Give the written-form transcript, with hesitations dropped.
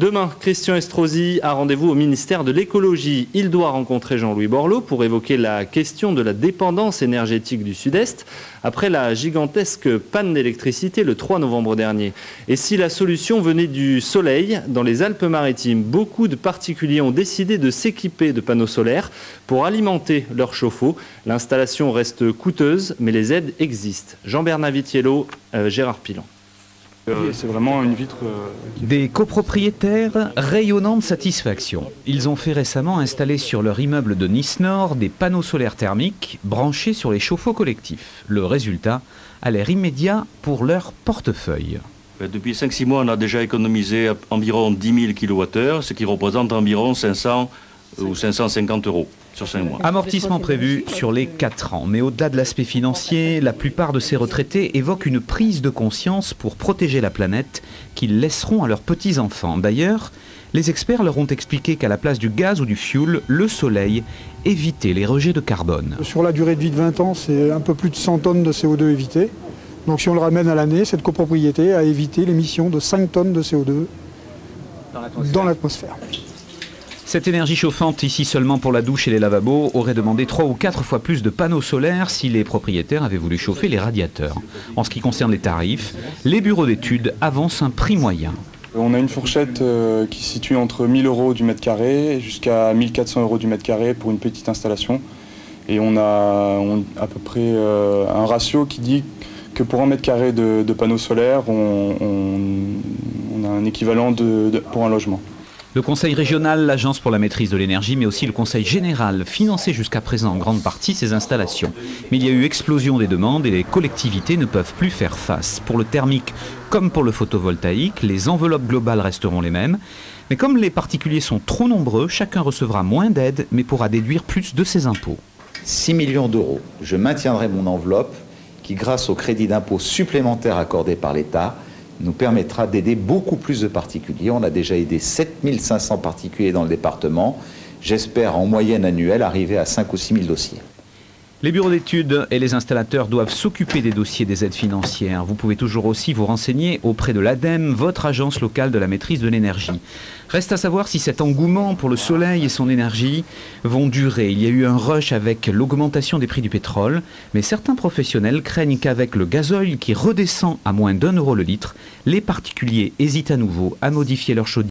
Demain, Christian Estrosi a rendez-vous au ministère de l'écologie. Il doit rencontrer Jean-Louis Borloo pour évoquer la question de la dépendance énergétique du Sud-Est après la gigantesque panne d'électricité le 3 novembre dernier. Et si la solution venait du soleil, dans les Alpes-Maritimes, beaucoup de particuliers ont décidé de s'équiper de panneaux solaires pour alimenter leurs chauffe-eau. L'installation reste coûteuse, mais les aides existent. Jean-Bernard Vitiello, Gérard Pilan. C'est vraiment une vitre... Des copropriétaires rayonnant de satisfaction. Ils ont fait récemment installer sur leur immeuble de Nice Nord des panneaux solaires thermiques branchés sur les chauffe-eau collectifs. Le résultat a l'air immédiat pour leur portefeuille. Depuis 5-6 mois, on a déjà économisé environ 10 000 kWh, ce qui représente environ 500 ou 550 euros sur 5 mois. Amortissement prévu sur les 4 ans. Mais au-delà de l'aspect financier, la plupart de ces retraités évoquent une prise de conscience pour protéger la planète qu'ils laisseront à leurs petits-enfants. D'ailleurs, les experts leur ont expliqué qu'à la place du gaz ou du fioul, le soleil évitait les rejets de carbone. Sur la durée de vie de 20 ans, c'est un peu plus de 100 tonnes de CO2 évitées. Donc si on le ramène à l'année, cette copropriété a évité l'émission de 5 tonnes de CO2 dans l'atmosphère. Cette énergie chauffante, ici seulement pour la douche et les lavabos, aurait demandé 3 ou 4 fois plus de panneaux solaires si les propriétaires avaient voulu chauffer les radiateurs. En ce qui concerne les tarifs, les bureaux d'études avancent un prix moyen. On a une fourchette qui se situe entre 1 000 euros du mètre carré jusqu'à 1 400 euros du mètre carré pour une petite installation. Et on a à peu près un ratio qui dit que pour 1 mètre carré de panneaux solaires, on a un équivalent pour un logement. Le Conseil régional, l'Agence pour la maîtrise de l'énergie, mais aussi le Conseil général finançait jusqu'à présent en grande partie ces installations. Mais il y a eu explosion des demandes et les collectivités ne peuvent plus faire face. Pour le thermique comme pour le photovoltaïque, les enveloppes globales resteront les mêmes. Mais comme les particuliers sont trop nombreux, chacun recevra moins d'aide mais pourra déduire plus de ses impôts. 6 millions d'euros. Je maintiendrai mon enveloppe qui, grâce au crédit d'impôt supplémentaire accordé par l'État, nous permettra d'aider beaucoup plus de particuliers. On a déjà aidé 7500 particuliers dans le département. J'espère en moyenne annuelle arriver à 5 ou 6 000 dossiers. Les bureaux d'études et les installateurs doivent s'occuper des dossiers des aides financières. Vous pouvez toujours aussi vous renseigner auprès de l'ADEME, votre agence locale de la maîtrise de l'énergie. Reste à savoir si cet engouement pour le soleil et son énergie vont durer. Il y a eu un rush avec l'augmentation des prix du pétrole, mais certains professionnels craignent qu'avec le gasoil qui redescend à moins d'1 euro le litre, les particuliers hésitent à nouveau à modifier leur chaudière.